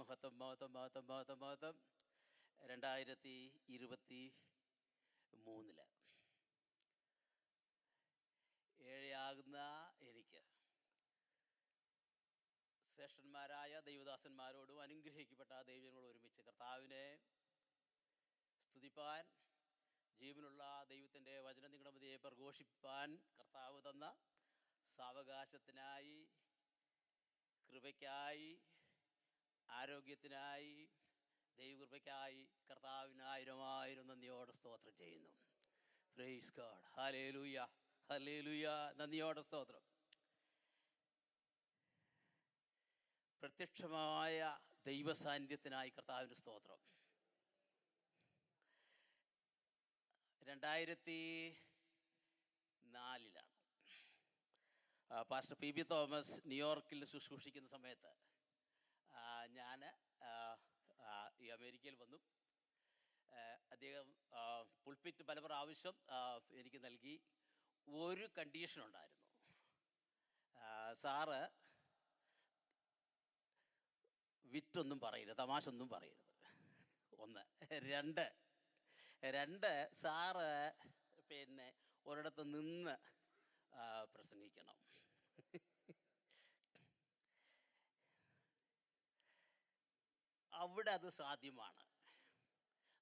മഹത്വം മഹത്വം മഹത്വം മഹത്വം മഹത്വം. 2023 ഏഴയാകുന്ന എനിക്ക് ശ്രേഷ്ഠന്മാരായ ദൈവദാസന്മാരോടും അനുഗ്രഹിക്കപ്പെട്ട ദൈവങ്ങളോട് ഒരുമിച്ച് കർത്താവിനെ സ്തുതിപ്പാൻ, ജീവനുള്ള ദൈവത്തിൻ്റെ വചനം നിങ്ങളുടെ മധ്യേ പ്രഘോഷിപ്പാൻ കർത്താവ് തന്ന സാവകാശത്തിനായി, കൃപയ്ക്കായി, ആരോഗ്യത്തിനായി, ദൈവകൃപയ്ക്കായി കർത്താവിന് ആയിരം നന്ദിയോടെ സ്തോത്രം ചെയ്യുന്നു. Price God. Hallelujah, hallelujah. നന്ദിയോടെ സ്തോത്രം. പ്രത്യക്ഷമായ ദൈവസാന്നിധ്യത്തിനായി കർത്താവിന് സ്തോത്രം. 2004 പാസ്റ്റർ പി ബി തോമസ് ന്യൂയോർക്കിൽ ശുശ്രൂഷിക്കുന്ന സമയത്ത് ഞാൻ ഈ അമേരിക്കയിൽ വന്നു. അദ്ദേഹം പുൾപിറ്റ് പല പ്രാവശ്യം എനിക്ക് നൽകി. ഒരു കണ്ടീഷനുണ്ടായിരുന്നു. സാറ് വിറ്റൊന്നും പറയരുത്, തമാശ ഒന്നും പറയരുത്. ഒന്ന്. രണ്ട് സാറ് ഒരിടത്ത് നിന്ന് പ്രസംഗിക്കണം. അവിടെ അത് സാധ്യമാണ്,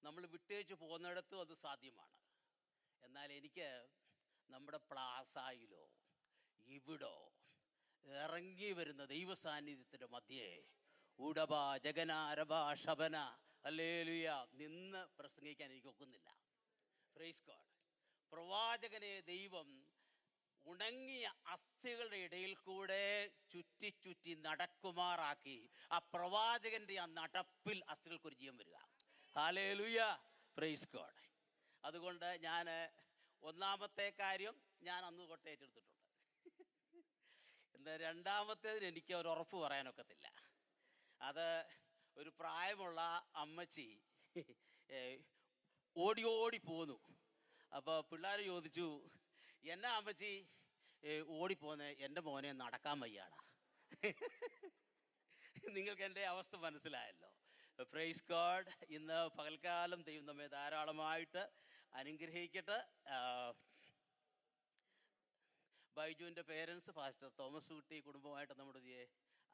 നമ്മൾ വിട്ടേച്ച് പോകുന്നിടത്തും അത് സാധ്യമാണ്. എന്നാൽ എനിക്ക് നമ്മുടെ പ്ലാസായിലോ ഇവിടോ ഇറങ്ങി വരുന്ന ദൈവസാന്നിധ്യത്തിൻ്റെ മധ്യേ ഉടബ ജഗന അരബ ഷബന ഹല്ലേലൂയ നിന്ന് പ്രസംഗിക്കാൻ എനിക്ക് ഒക്കുന്നില്ല. Praise God. പ്രവാചകനെ ദൈവം ഉണങ്ങിയ അസ്ഥികളുടെ ഇടയിൽ കൂടെ ചുറ്റി നടക്കുമാറാക്കി ആ പ്രവാചകൻ്റെ ആ നടപ്പിൽ അസ്ഥികൾക്കൊരു ജീവൻ വരിക. Hallelujah, praise God. അതുകൊണ്ട് ഞാൻ ഒന്നാമത്തെ കാര്യം ഞാൻ അന്ന് തൊട്ട് ഏറ്റെടുത്തിട്ടുണ്ട്. എന്നാൽ രണ്ടാമത്തേതിന് എനിക്ക് ഒരു ഉറപ്പ് പറയാനൊക്കത്തില്ല. അത് ഒരു പ്രായമുള്ള അമ്മച്ചി ഓടി പോന്നു. അപ്പോൾ പിള്ളേർ ചോദിച്ചു, എന്നാ അമ്മച്ചി ഓടിപ്പോന്നെ? എൻ്റെ മോനെ നടക്കാൻ വയ്യാടാ. നിങ്ങൾക്ക് എൻ്റെ അവസ്ഥ മനസ്സിലായല്ലോ. Praise God. ഇന്ന് പകൽക്കാലം ദൈവം നമ്മെ ധാരാളമായിട്ട് അനുഗ്രഹിക്കട്ടെ. ബൈജുവിൻ്റെ പേരൻസ് പാസ്റ്റർ തോമസ് കുട്ടി കുടുംബമായിട്ട് നമ്മുടെ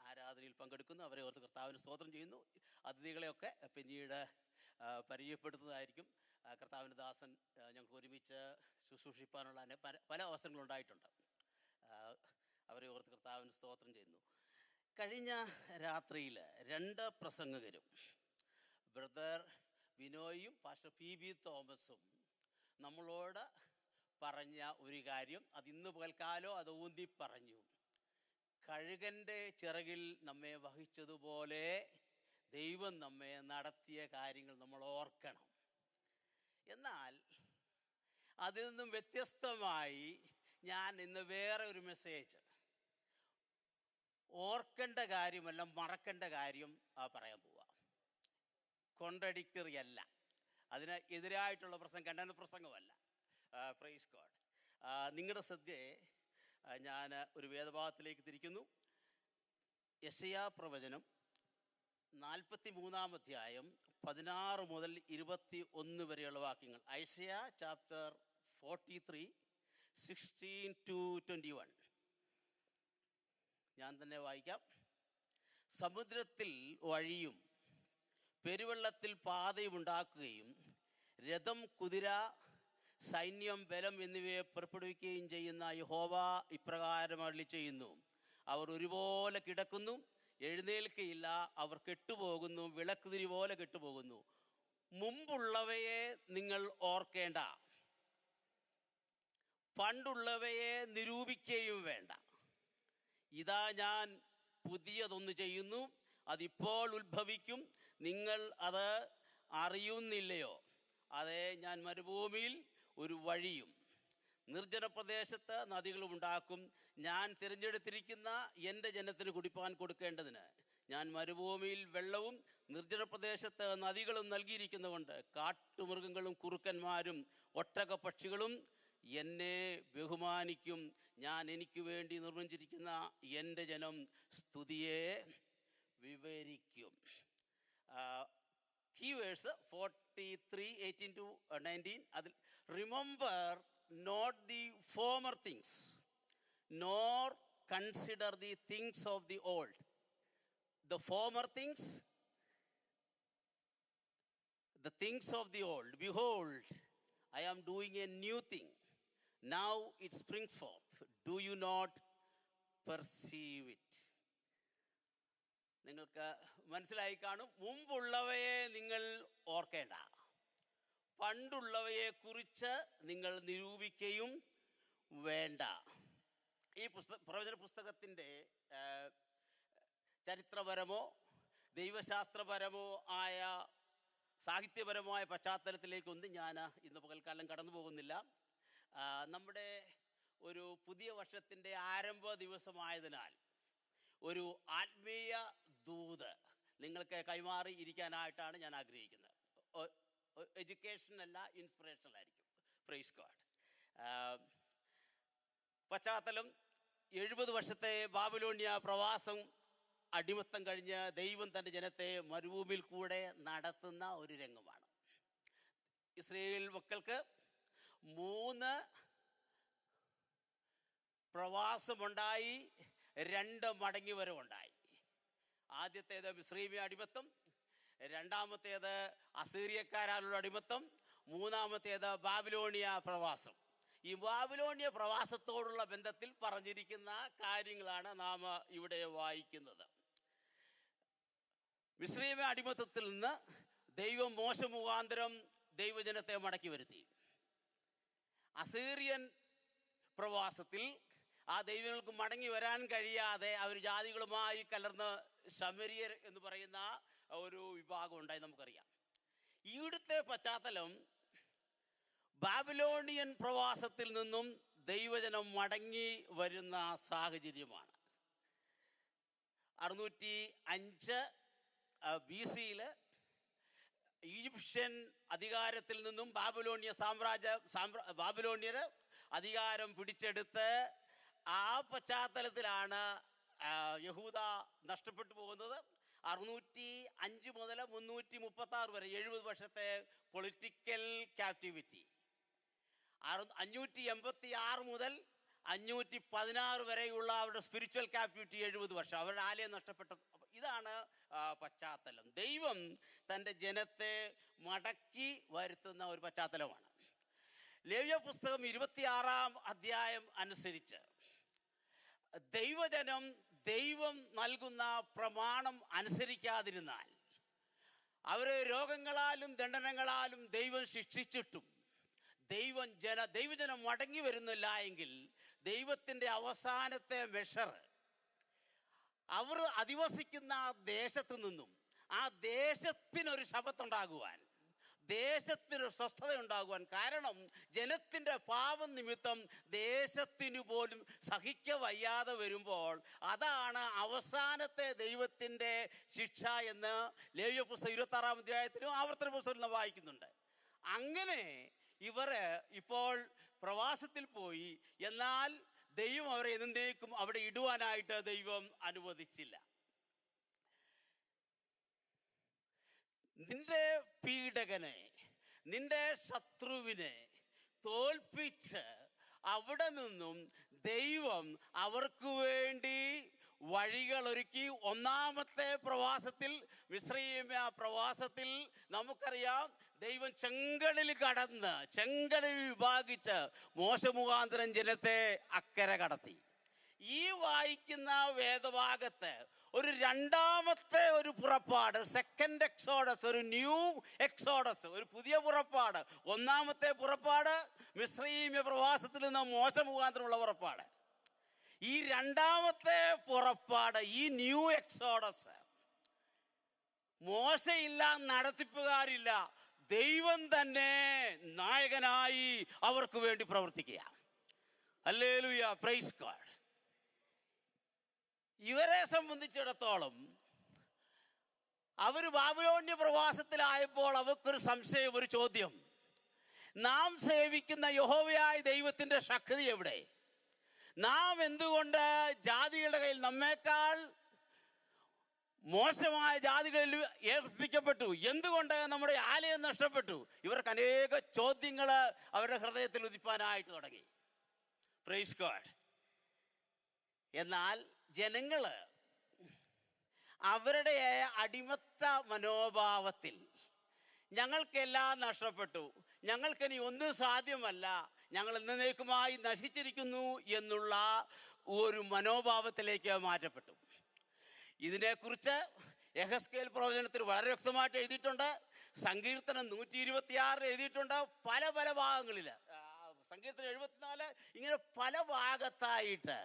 ആരാധനയിൽ പങ്കെടുക്കുന്നു. അവരെ ഓർത്ത് കർത്താവിന് സ്തോത്രം ചെയ്യുന്നു. അതിഥികളെയൊക്കെ പിന്നീട് പരിചയപ്പെടുത്തുന്നതായിരിക്കും. കർത്താവിൻ്റെ ദാസൻ ഞങ്ങൾക്ക് ഒരുമിച്ച് ശുശ്രൂഷിപ്പാനുള്ള പല അവസരങ്ങളുണ്ടായിട്ടുണ്ട്. അവരെ ഓർത്ത് കർത്താവിന് സ്തോത്രം ചെയ്യുന്നു. കഴിഞ്ഞ രാത്രിയിൽ 2 പ്രസംഗകരും, ബ്രദർ ബിനോയും പാസ്റ്റർ പി ബി തോമസും നമ്മളോട് പറഞ്ഞ ഒരു കാര്യം, അത് ഇന്ന് പകൽക്കാലം അത് ഊന്തി പറഞ്ഞു. കഴുകൻ്റെ ചിറകിൽ നമ്മെ വഹിച്ചതുപോലെ ദൈവം നമ്മെ നടത്തിയ കാര്യങ്ങൾ നമ്മൾ ഓർക്കണം. എന്നാൽ അതിൽ നിന്നും വ്യത്യസ്തമായി ഞാൻ ഇന്ന് വേറെ ഒരു മെസ്സേജ്, ഓർക്കേണ്ട കാര്യമല്ല മറക്കേണ്ട കാര്യം പറയാൻ പോവാം. കോൺട്രഡിക്റ്ററി അല്ല, അതിന് എതിരായിട്ടുള്ള പ്രസംഗം, ഖണ്ഡന പ്രസംഗമല്ല. Praise God. നിങ്ങളുടെ ശ്രദ്ധയെ ഞാൻ ഒരു വേദഭാഗത്തിലേക്ക് തിരിക്കുന്നു. യെശയ്യാ പ്രവചനം 43-ാം അധ്യായം 16 മുതൽ 21 വരെയുള്ള വാക്യങ്ങൾ. ഐസയ ചാപ്റ്റർ 43 16-21 ഞാൻ തന്നെ വായിക്കാം. സമുദ്രത്തിൽ വഴിയും പെരുവെള്ളത്തിൽ പാതയും ഉണ്ടാക്കുകയും രഥം, കുതിര, സൈന്യം, ബലം എന്നിവയെ പുറപ്പെടുവിക്കുകയും ചെയ്യുന്ന യഹോവ ഇപ്രകാരം അരുളി ചെയ്യുന്നു: അവർ ഒരുപോലെ കിടക്കുന്നു, എഴുന്നേൽക്കയില്ല. അവർ കെട്ടുപോകുന്നു, വിളക്കുതിരി പോലെ കെട്ടുപോകുന്നു. മുമ്പുള്ളവയെ നിങ്ങൾ ഓർക്കേണ്ട, പണ്ടുള്ളവയെ നിരൂപിക്കുകയും വേണ്ട. ഇതാ ഞാൻ പുതിയതൊന്ന് ചെയ്യുന്നു, അതിപ്പോൾ ഉത്ഭവിക്കും, നിങ്ങൾ അത് അറിയുന്നില്ലയോ? അതെ, ഞാൻ മരുഭൂമിയിൽ ഒരു വഴിയും നിർജ്ജന പ്രദേശത്ത് നദികളും ഉണ്ടാക്കും. ഞാൻ തിരഞ്ഞെടുത്തിരിക്കുന്ന എൻ്റെ ജനത്തിന് കുടിപ്പാൻ കൊടുക്കേണ്ടതിന് ഞാൻ മരുഭൂമിയിൽ വെള്ളവും നിർജ്ജന പ്രദേശത്ത് നദികളും നൽകിയിരിക്കുന്നതുകൊണ്ട് കാട്ടുമൃഗങ്ങളും കുറുക്കന്മാരും ഒട്ടകപ്പക്ഷികളും എന്നെ ബഹുമാനിക്കും. ഞാൻ എനിക്ക് വേണ്ടി നിർമ്മിച്ചിരിക്കുന്ന എൻ്റെ ജനം സ്തുതിയെ വിവരിക്കും. ഈ വേഴ്സ് 43:18-19 അതിൽ remember not the former things nor consider the things of the old. The former things, the things of the old, behold, I am doing a new thing. Now it springs forth. Do you not perceive it? നിങ്ങൾക്ക് മനസ്സിലായി കാണും. മുമ്പുള്ളവയെ നിങ്ങൾ ഓർക്കേണ്ട, പണ്ടുള്ളവയെ കുറിച്ച് നിങ്ങൾ നിരൂപിക്കുകയും വേണ്ട. ഈ പ്രവചന പുസ്തകത്തിൻ്റെ ചരിത്രപരമോ ദൈവശാസ്ത്രപരമോ ആയ സാഹിത്യപരമായ പശ്ചാത്തലത്തിലേക്കൊന്നും ഞാൻ ഇന്ന് പകൽക്കാലം കടന്നു പോകുന്നില്ല. നമ്മുടെ ഒരു പുതിയ വർഷത്തിൻ്റെ ആരംഭ ദിവസമായതിനാൽ ഒരു ആത്മീയ ദൂത് നിങ്ങൾക്ക് കൈമാറി ഇരിക്കാനായിട്ടാണ് ഞാൻ ആഗ്രഹിക്കുന്നത്. എഡ്യൂക്കേഷനല്ല, ഇൻസ്പിറേഷണൽ ആയിരിക്കും. Praise God. പശ്ചാത്തലം 70 വർഷത്തെ ബാബിലോണിയ പ്രവാസം, അടിമത്തം കഴിഞ്ഞ് ദൈവം തൻ്റെ ജനത്തെ മരുഭൂമിയിൽ കൂടെ നടത്തുന്ന ഒരു രംഗമാണ്. ഇസ്രായേൽ മക്കൾക്ക് 3 പ്രവാസമുണ്ടായി, 2 മടങ്ങി വരവുണ്ടായി. ആദ്യത്തേത് മിസ്രൈമ്യ അടിമത്തം, രണ്ടാമത്തേത് അസീറിയക്കാരാലുള്ള അടിമത്തം, മൂന്നാമത്തേത് ബാബിലോണിയ പ്രവാസം. ഈ ബാബിലോണിയ പ്രവാസത്തോടുള്ള ബന്ധത്തിൽ പറഞ്ഞിരിക്കുന്ന കാര്യങ്ങളാണ് നാം ഇവിടെ വായിക്കുന്നത്. മിസ്രൈമ്യ അടിമത്തത്തിൽ നിന്ന് ദൈവം മോശ മുഖാന്തരം ദൈവജനത്തെ മടക്കി വരുത്തി. അസീറിയൻ പ്രവാസത്തിൽ ആ ദൈവങ്ങൾക്ക് മടങ്ങി വരാൻ കഴിയാതെ അവർ ജാതികളുമായി കലർന്ന് ശമരിയർ എന്ന് പറയുന്ന ഒരു വിഭാഗം ഉണ്ടായി നമുക്കറിയാം. ഇവിടുത്തെ പശ്ചാത്തലം ബാബിലോണിയൻ പ്രവാസത്തിൽ നിന്നും ദൈവജനം മടങ്ങി വരുന്ന സാഹചര്യമാണ്. 605 BC ഈജിപ്ഷ്യൻ അധികാരത്തിൽ നിന്നും ബാബിലോണിയർ അധികാരം പിടിച്ചെടുത്ത് ആ പശ്ചാത്തലത്തിലാണ് യഹൂദ നഷ്ടപ്പെട്ടു പോകുന്നത്. 605 മുതൽ 336 വരെ 70 വർഷത്തെ പൊളിറ്റിക്കൽ ക്യാപ്റ്റിവിറ്റി. 586 മുതൽ 516 വരെയുള്ള അവരുടെ സ്പിരിച്വൽ ക്യാപ്റ്റിവിറ്റി 70 വർഷം, അവരുടെ ആലയം നഷ്ടപ്പെട്ടു. ഇതാണ് പശ്ചാത്തലം. ദൈവം തൻ്റെ ജനത്തെ മടക്കി വരുത്തുന്ന ഒരു പശ്ചാത്തലമാണ്. ലേവ്യ പുസ്തകം 26-ാം അധ്യായം അനുസരിച്ച് ദൈവജനം ദൈവം നൽകുന്ന പ്രമാണം അനുസരിക്കാതിരുന്നാൽ അവരെ രോഗങ്ങളാലും ദണ്ഡനങ്ങളാലും ദൈവം ശിക്ഷിച്ചിട്ടും ദൈവജനം മടങ്ങി വരുന്നില്ല എങ്കിൽ ദൈവത്തിൻ്റെ അവസാനത്തെ മെഷർ അവർ അധിവസിക്കുന്ന ആ ദേശത്തു നിന്നും ആ ദേശത്തിനൊരു ശബത്തുണ്ടാകുവാൻ, ദേശത്തിനൊരു സ്വസ്ഥത ഉണ്ടാകുവാൻ. കാരണം ജനത്തിൻ്റെ പാപം നിമിത്തം ദേശത്തിനു പോലും സഹിക്കവയ്യാതെ വരുമ്പോൾ അതാണ് അവസാനത്തെ ദൈവത്തിൻ്റെ ശിക്ഷ എന്ന് ലേവ്യ പുസ്തകം 26-ാം അധ്യായത്തിലും ആവർത്തന പുസ്തകത്തിലും വായിക്കുന്നുണ്ട്. അങ്ങനെ ഇവർ ഇപ്പോൾ പ്രവാസത്തിൽ പോയി, എന്നാൽ ദൈവം അവരെ എന്നേക്കും അവിടെ ഇടുവാനായിട്ട് ദൈവം അനുവദിച്ചില്ല. നിന്റെ പീഡകനെ, നിന്റെ ശത്രുവിനെ തോൽപ്പിച്ച് അവിടെ നിന്നും ദൈവം അവർക്ക് വേണ്ടി വഴികളൊരുക്കി. ഒന്നാമത്തെ പ്രവാസത്തിൽ, മിസ്രയീമ്യ പ്രവാസത്തിൽ നമുക്കറിയാം, ദൈവം ചെങ്കടലിൽ കടന്ന്, ചെങ്കടലിൽ വിഭാഗിച്ച് മോശ മുഖാന്തരം ജനത്തെ അക്കരെ കടത്തി. ഈ വായിക്കുന്ന വേദഭാഗത്ത് ഒരു രണ്ടാമത്തെ ഒരു പുറപ്പാട്, സെക്കൻഡ് എക്സോഡസ്, ഒരു ന്യൂ എക്സോഡസ്, ഒരു പുതിയ പുറപ്പാട്. ഒന്നാമത്തെ പുറപ്പാട് മിസ്രയീമ്യ പ്രവാസത്തിൽ നിന്ന് മോശ മുഖാന്തരമുള്ള പുറപ്പാട്. ഈ രണ്ടാമത്തെ പുറപ്പാട്, ഈ ന്യൂ എക്സോഡസ്, മോശയില്ല, നടത്തിപ്പുകാരില്ല, ദൈവം തന്നെ നായകനായി അവർക്ക് വേണ്ടി പ്രവർത്തിക്കുക. Hallelujah, praise God. ഇവരെ സംബന്ധിച്ചിടത്തോളം അവർ ബാബിലോണ്യ പ്രവാസത്തിലായപ്പോൾ അവർക്കൊരു സംശയം, ഒരു ചോദ്യം: നാം സേവിക്കുന്ന യഹോവയായ ദൈവത്തിൻ്റെ ശക്തി എവിടെ? നാം എന്തുകൊണ്ട് ജാതികളുടെ കയ്യിൽ നമ്മേക്കാൾ മോശമായ ജാതികളിൽ ഏൽപ്പിക്കപ്പെട്ടു. എന്തുകൊണ്ട് നമ്മുടെ ആലയം നഷ്ടപ്പെട്ടു? ഇവർക്ക് അനേക ചോദ്യങ്ങൾ അവരുടെ ഹൃദയത്തിൽ ഉദിപ്പാനായിട്ട് തുടങ്ങി. Praise God. എന്നാൽ ജനങ്ങള് അവരുടെ അടിമത്ത മനോഭാവത്തിൽ ഞങ്ങൾക്കെല്ലാം നഷ്ടപ്പെട്ടു, ഞങ്ങൾക്കിനി ഒന്നും സാധ്യമല്ല, ഞങ്ങൾ എന്നേക്കുമായി നശിച്ചിരിക്കുന്നു എന്നുള്ള ഒരു മനോഭാവത്തിലേക്ക് മാറ്റപ്പെട്ടു. ഇതിനെക്കുറിച്ച് യെഹെസ്കേൽ പ്രവചനത്തിൽ വളരെ വ്യക്തമായിട്ട് എഴുതിയിട്ടുണ്ട്. സങ്കീർത്തനം 126 എഴുതിയിട്ടുണ്ട്. പല പല ഭാഗങ്ങളിൽ, സങ്കീർത്തനം 74, ഇങ്ങനെ പല ഭാഗത്തായിട്ട്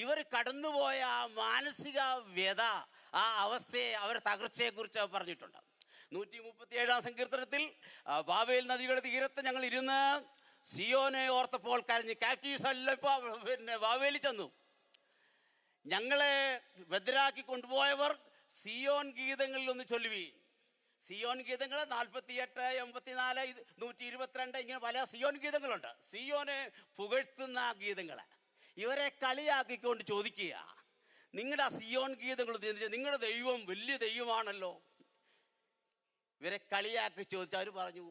ഇവർ കടന്നുപോയ ആ മാനസിക വ്യത, ആ അവസ്ഥയെ, അവരുടെ തകർച്ചയെക്കുറിച്ച് പറഞ്ഞിട്ടുണ്ട്. 137 സങ്കീർത്തനത്തിൽ ബാബേൽ നദികളുടെ തീരത്ത് ഞങ്ങൾ ഇരുന്ന് സിയോനെ ഓർത്തപ്പോൾ കരഞ്ഞ്. ക്യാപ്റ്റീവ്സ് എല്ലാം ഇപ്പോൾ ബാബേലിൽ ചെന്നു. ഞങ്ങളെ ബദ്രാക്കി കൊണ്ടുപോയവർ സിയോൻ ഗീതങ്ങളിൽ ഒന്ന് ചൊല്ലുവീൻ. സിയോൻ ഗീതങ്ങൾ 48, 84, 122, ഇങ്ങനെ പല സിയോൻ ഗീതങ്ങളുണ്ട്. സിയോനെ പുകഴ്ത്തുന്ന ഗീതങ്ങൾ. ഇവരെ കളിയാക്കിക്കൊണ്ട് ചോദിക്കുക, നിങ്ങളുടെ ആ സിയോൻ ഗീതങ്ങൾ, നിങ്ങളുടെ ദൈവം വലിയ ദൈവമാണല്ലോ. ഇവരെ കളിയാക്കി ചോദിച്ചാൽ അവർ പറഞ്ഞു,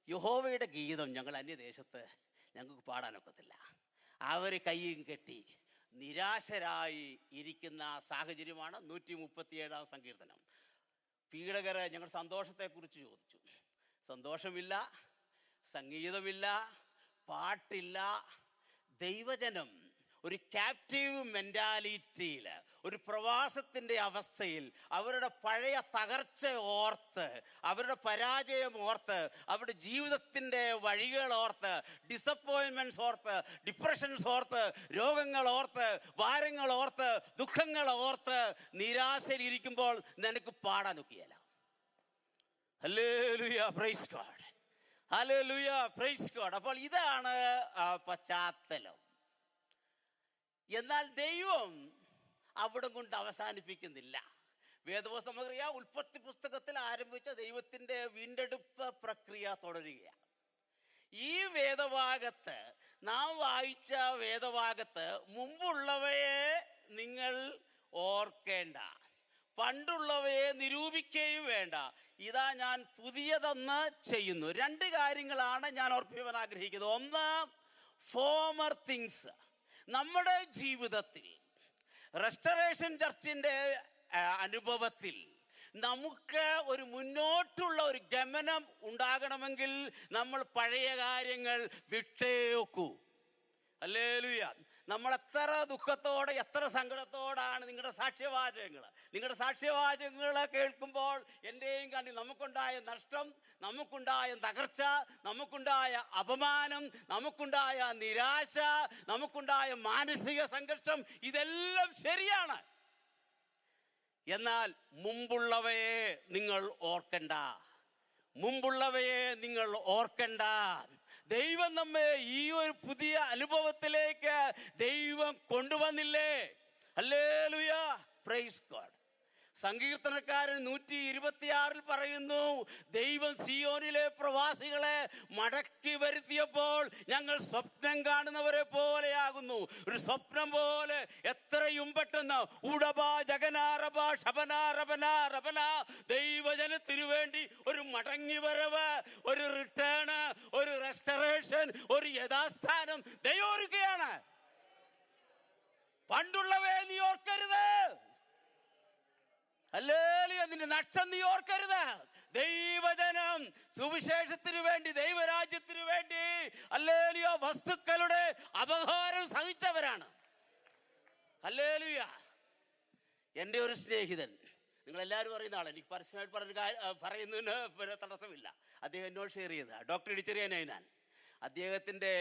യഹോവയുടെ ഗീതം ഞങ്ങൾ അന്യദേശത്ത് ഞങ്ങൾക്ക് പാടാനൊക്കത്തില്ല. അവർ കയ്യും കെട്ടി നിരാശരായി ഇരിക്കുന്ന സാഹചര്യമാണ് 137 സങ്കീർത്തനം. പീഡകര് ഞങ്ങൾ സന്തോഷത്തെക്കുറിച്ച് ചോദിച്ചു. സന്തോഷമില്ല, സംഗീതമില്ല, പാട്ടില്ല. ദൈവജനം ഒരു ക്യാപ്റ്റീവ് മെൻറ്റാലിറ്റിയിൽ, ഒരു പ്രവാസത്തിൻ്റെ അവസ്ഥയിൽ അവരുടെ പഴയ തകർച്ച ഓർത്ത്, അവരുടെ പരാജയം ഓർത്ത്, അവരുടെ ജീവിതത്തിൻ്റെ വഴികൾ ഓർത്ത്, ഡിസപ്പോയിൻമെൻറ്റ്സ് ഓർത്ത്, ഡിപ്രഷൻസ് ഓർത്ത്, രോഗങ്ങൾ ഓർത്ത്, ഭാരങ്ങൾ ഓർത്ത്, ദുഃഖങ്ങൾ ഓർത്ത് നിരാശയിലിരിക്കുമ്പോൾ നിനക്ക് പാടാൻ ഒക്കുകയില്ല. Hallelujah, praise God, hallelujah, praise God. അപ്പോൾ ഇതാണ് പശ്ചാത്തലം. എന്നാൽ ദൈവം അവിടെ കൊണ്ട് അവസാനിപ്പിക്കുന്നില്ല. വേദപുസ്തകം നമുക്കറിയാം, ഉൽപ്പത്തി പുസ്തകത്തിൽ ആരംഭിച്ച ദൈവത്തിൻ്റെ വീണ്ടെടുപ്പ് പ്രക്രിയ തുടരുകയാണ്. ഈ വേദഭാഗത്ത്, നാം വായിച്ച വേദഭാഗത്ത്, മുമ്പുള്ളവയെ നിങ്ങൾ ഓർക്കേണ്ട, പണ്ടുള്ളവയെ നിരൂപിക്കുകയും വേണ്ട, ഇതാ ഞാൻ പുതിയതെന്ന് ചെയ്യുന്നു. 2 കാര്യങ്ങളാണ് ഞാൻ ഓർപ്പിക്കാൻ ആഗ്രഹിക്കുന്നത്. ഒന്ന്, ഫോമർ തിങ്സ്. നമ്മുടെ ജീവിതത്തിൽ റെസ്റ്റോറേഷൻ ചർച്ചിൻ്റെ അനുഭവത്തിൽ നമുക്ക് ഒരു മുന്നോട്ടുള്ള ഒരു ഗമനം ഉണ്ടാകണമെങ്കിൽ നമ്മൾ പഴയ കാര്യങ്ങൾ വിട്ടേ വെക്കൂ. ഹല്ലേലൂയ. നമ്മൾ എത്ര ദുഃഖത്തോടെ, എത്ര സങ്കടത്തോടാണ് നിങ്ങളുടെ സാക്ഷ്യവാചകങ്ങൾ കേൾക്കുമ്പോൾ എൻ്റെയും കണ്ടി നമുക്കുണ്ടായ നഷ്ടം, നമുക്കുണ്ടായ തകർച്ച, നമുക്കുണ്ടായ അപമാനം, നമുക്കുണ്ടായ നിരാശ, നമുക്കുണ്ടായ മാനസിക സംഘർഷം, ഇതെല്ലാം ശരിയാണ്. എന്നാൽ മുമ്പുള്ളവയെ നിങ്ങൾ ഓർക്കണ്ട, മുമ്പുള്ളവയെ നിങ്ങൾ ഓർക്കണ്ട. ദൈവം നമ്മെ ഈ ഒരു പുതിയ അനുഭവത്തിലേക്ക് ദൈവം കൊണ്ടുവന്നില്ലേ? Hallelujah, praise God. സങ്കീർത്തനക്കാരൻ 126 പറയുന്നു, ദൈവം സിയോനിലെ പ്രവാസികളെ മടക്കി വരുത്തിയപ്പോൾ ഞങ്ങൾ സ്വപ്നം കാണുന്നവരെ പോലെയാകുന്നു. ഒരു സ്വപ്നം പോലെ എത്രയും പെട്ടെന്ന് ദൈവജനത്തിനു വേണ്ടി ഒരു മടങ്ങി വരവ്, ഒരു റിട്ടേണ്, ഒരു റെസ്റ്റോറേഷൻ, ഒരു യഥാസ്ഥാനം ദൈവം ഒരുക്കുകയാണ്. പണ്ടുള്ളവയെ നീ ഓർക്കരുത്. ഹല്ലേലൂയ, നിന്റെ നഷ്ടം നീ ഓർക്കരുത്. ദൈവജനം സുവിശേഷത്തിനു വേണ്ടി, ദൈവരാജ്യത്തിനു വേണ്ടി ഹല്ലേലൂയ വസ്തുക്കളുടെ അപഹാരം സഹിച്ചവരാണ്. ഹല്ലേലൂയ. എൻ്റെ ഒരു സ്നേഹിതൻ, നിങ്ങളെല്ലാവരും അറിയുന്ന ആളാണ്, എനിക്ക് പരസ്യമായിട്ട് പറയുന്നതിന് തടസ്സമില്ല, അദ്ദേഹം എന്നോട് ഷെയർ ചെയ്ത ഡോക്ടർ ഇടിച്ചെറിയ നൈനാൻ. അദ്ദേഹത്തിൻ്റെ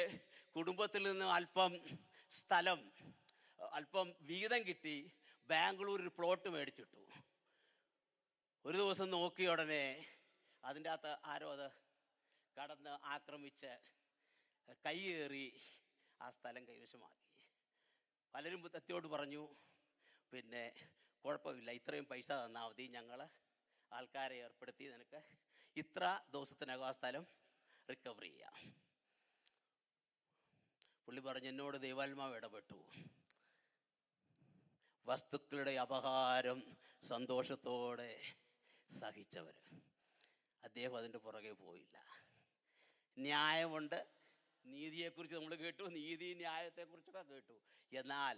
കുടുംബത്തിൽ നിന്ന് സ്ഥലം അല്പം വീതം കിട്ടി ബാംഗ്ലൂർ ഒരു പ്ലോട്ട് മേടിച്ചിട്ടു. ഒരു ദിവസം നോക്കിയ ഉടനെ അതിൻ്റെ അകത്ത് ആരോ അത് കടന്ന് ആക്രമിച്ച് കൈയേറി ആ സ്ഥലം കൈവശമാക്കി. പലരും എത്തിയോട് പറഞ്ഞു, പിന്നെ കുഴപ്പമില്ല, ഇത്രയും പൈസ തന്നാൽ മതി, ഞങ്ങൾ ആൾക്കാരെ ഏർപ്പെടുത്തി നിനക്ക് ഇത്ര ദിവസത്തിനകം ആ സ്ഥലം റിക്കവർ ചെയ്യാം. പുള്ളി പറഞ്ഞു, എന്നോട് ദൈവാത്മാവ് ഇടപെട്ടു, വസ്തുക്കളുടെ അപഹാരം സന്തോഷത്തോടെ സഹിച്ചവർ. അദ്ദേഹം അതിൻ്റെ പുറകെ പോയില്ല. ന്യായമുണ്ട്, നീതിയെക്കുറിച്ച് നമ്മൾ കേട്ടു, നീതി ന്യായത്തെക്കുറിച്ചൊക്കെ കേട്ടു. എന്നാൽ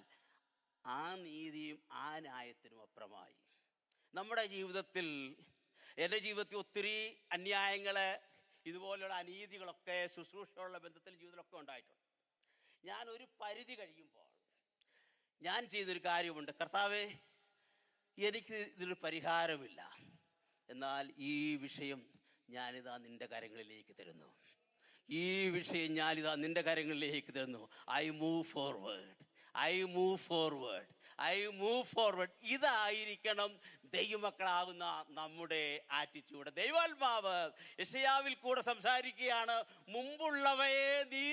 ആ നീതിയും ആ ന്യായത്തിനും അപ്പുറമായി നമ്മുടെ ജീവിതത്തിൽ, എൻ്റെ ജീവിതത്തിൽ ഒത്തിരി അന്യായങ്ങൾ, ഇതുപോലെയുള്ള അനീതികളൊക്കെ ശുശ്രൂഷയുള്ള ബന്ധത്തിൽ ജീവിതത്തിലൊക്കെ ഉണ്ടായിട്ടുണ്ട്. ഞാൻ ഒരു പരിധി കഴിയുമ്പോൾ ഞാൻ ചെയ്തൊരു കാര്യമുണ്ട്. കർത്താവേ, എനിക്ക് ഇതിനൊരു പരിഹാരമില്ല, എന്നാൽ ഈ വിഷയം ഞാനിതാ നിൻ്റെ കരങ്ങളിലേക്ക് തരുന്നു. ഈ വിഷയം ഞാനിതാ നിൻ്റെ കരങ്ങളിലേക്ക് തരുന്നു. I move forward, I move forward, I move forward. ഇതായിരിക്കണം ദൈവമക്കളാകുന്ന നമ്മുടെ ആറ്റിറ്റ്യൂഡ്. ദൈവാത്മാവ് യെശയ്യാവിൽ കൂടെ സംസാരിക്കുകയാണ്. മുമ്പുള്ളവയെ നീ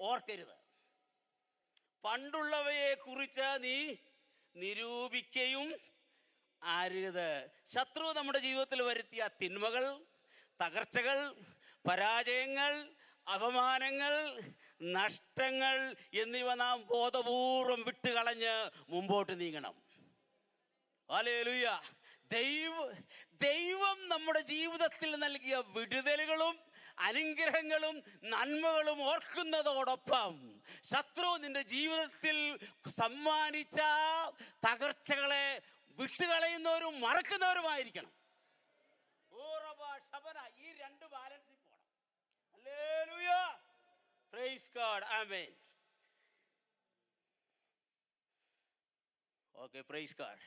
ഓർക്കരുത്, പണ്ടുള്ളവയെ കുറിച്ച് നീ നിരൂപിക്കുകയും അരുത്. ശത്രു നമ്മുടെ ജീവിതത്തിൽ വരുത്തിയ തിന്മകൾ, തകർച്ചകൾ, പരാജയങ്ങൾ, അപമാനങ്ങൾ, നഷ്ടങ്ങൾ എന്നിവ നാം ബോധപൂർവം വിട്ടുകളഞ്ഞ് മുമ്പോട്ട് നീങ്ങണം. ഹല്ലേലൂയ. ദൈവം നമ്മുടെ ജീവിതത്തിൽ നൽകിയ വിടുതലുകളും അനുഗ്രഹങ്ങളും നന്മകളും ഓർക്കുന്നതോടൊപ്പം ശത്രു നിന്റെ ജീവിതത്തിൽ സമ്മാനിച്ച തകർച്ചകളെ വിട്ടുകളയുന്നവരും മറക്കുന്നവരുമായിരിക്കണം. ഈ രണ്ട് ബാലൻസിൽ പോകണം. Hallelujah, praise God, amen. Okay, praise God.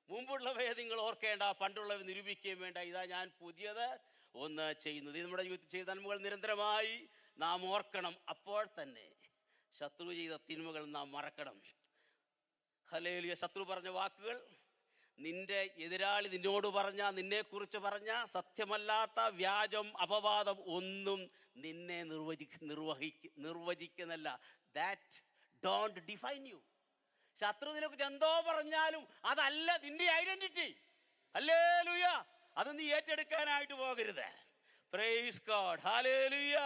മുമ്പുള്ളവയെ നിങ്ങൾ ഓർക്കേണ്ട, പണ്ടുള്ളവയെ നിരൂപിക്കുകയും വേണ്ട. ഇതാ ഞാൻ പുതിയത് ഒന്ന് ചെയ്യുന്നത്. ഇത് നമ്മുടെ ജീവിതത്തിൽ ചെയ്ത നന്മകൾ നിരന്തരമായി നാം ഓർക്കണം. അപ്പോൾ തന്നെ ശത്രു ചെയ്ത തിന്മകൾ നാം മറക്കണം. ഹല്ലേലൂയ. ശത്രു പറഞ്ഞ വാക്കുകൾ, നിന്റെ എതിരാളി നിന്നോട് പറഞ്ഞ, നിന്നെക്കുറിച്ച് പറഞ്ഞ സത്യമല്ലാത്ത വ്യാജം, അപവാദം ഒന്നും നിന്നെ നിർവചിക്കുന്നില്ല. That don't define you. ശത്രു നിനെക്കുറിച്ച് എന്തോ പറഞ്ഞാലും അതല്ല നിന്റെ ഐഡന്റിറ്റി. ഹല്ലേലൂയ. അത് നീ ഏറ്റെടുക്കാനായിട്ട് പോകരുത്. Price God, hallelujah.